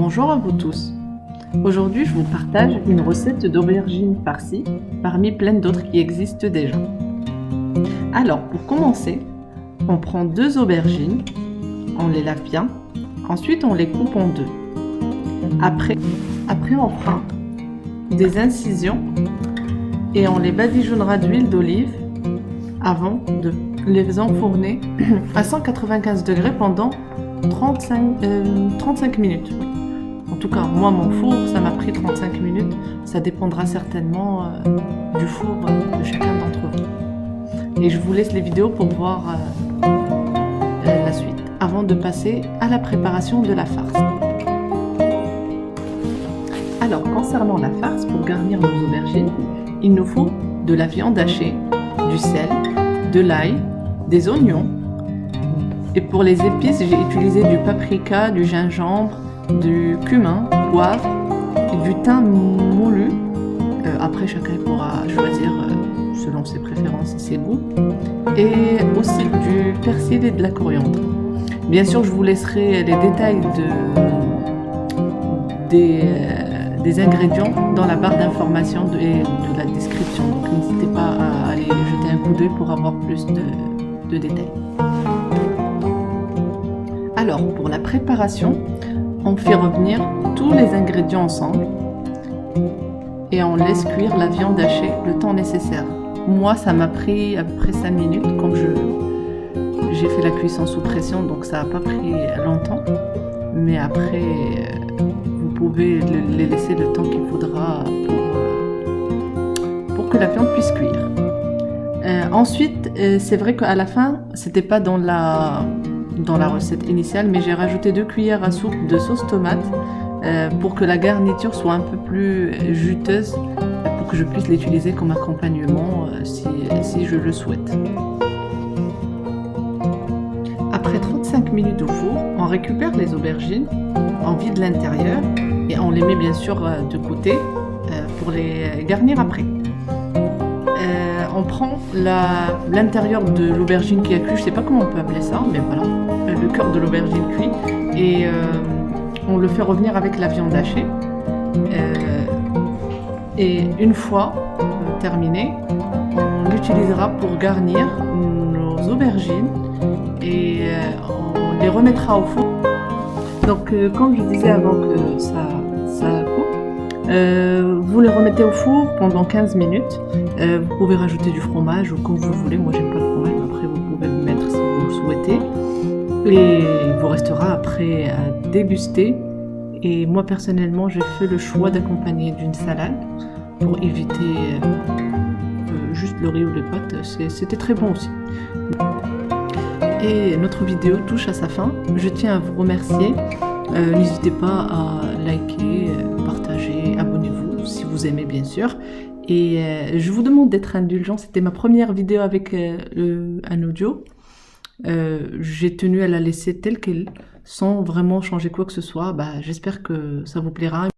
Bonjour à vous tous. Aujourd'hui, je vous partage une recette d'aubergines farcies parmi plein d'autres qui existent déjà. Alors, pour commencer, on prend 2 aubergines, on les lave bien, ensuite on les coupe en deux. Après on fera des incisions et on les badigeonnera d'huile d'olive avant de les enfourner à 195 degrés pendant 35 minutes. En tout cas, moi, mon four, ça m'a pris 35 minutes. Ça dépendra certainement du four de chacun d'entre vous. Et je vous laisse les vidéos pour voir la suite, avant de passer à la préparation de la farce. Alors, concernant la farce, pour garnir nos aubergines, il nous faut de la viande hachée, du sel, de l'ail, des oignons. Et pour les épices, j'ai utilisé du paprika, du gingembre, du cumin, poivre et du thym moulu. Après, chacun pourra choisir selon ses préférences et ses goûts. Et aussi du persil et de la coriandre. Bien sûr, je vous laisserai les détails des ingrédients dans la barre d'informations et de la description. Donc n'hésitez pas à aller jeter un coup d'œil pour avoir plus de détails. Alors, pour la préparation, on fait revenir tous les ingrédients ensemble et on laisse cuire la viande hachée le temps nécessaire. Moi, ça m'a pris à peu près 5 minutes, comme j'ai fait la cuisson sous pression, donc ça n'a pas pris longtemps. Mais après, vous pouvez les laisser le temps qu'il faudra pour que la viande puisse cuire. Ensuite, c'est vrai qu'à la fin, c'était pas dans la recette initiale, mais j'ai rajouté 2 cuillères à soupe de sauce tomate pour que la garniture soit un peu plus juteuse, pour que je puisse l'utiliser comme accompagnement si je le souhaite. Après 35 minutes au four, on récupère les aubergines, on vide l'intérieur et on les met bien sûr de côté pour les garnir après. On prend l'intérieur de l'aubergine qui a cuit, je sais pas comment on peut appeler ça, mais voilà, le cœur de l'aubergine cuit, et on le fait revenir avec la viande hachée. Et une fois terminé, on l'utilisera pour garnir nos aubergines et on les remettra au four. Donc comme je disais avant que ça coupe, vous les remettez au four pendant 15 minutes. Vous pouvez rajouter du fromage ou comme vous voulez. Moi, j'aime pas le fromage, mais après vous pouvez le mettre si vous le souhaitez. Et il vous restera après à déguster. Et moi, personnellement, j'ai fait le choix d'accompagner d'une salade pour éviter juste le riz ou les pâtes. C'était très bon aussi. Et notre vidéo touche à sa fin. Je tiens à vous remercier. N'hésitez pas à liker, partager, abonnez-vous si vous aimez bien sûr. Et je vous demande d'être indulgent, c'était ma première vidéo avec un audio. J'ai tenu à la laisser telle qu'elle, sans vraiment changer quoi que ce soit. J'espère que ça vous plaira.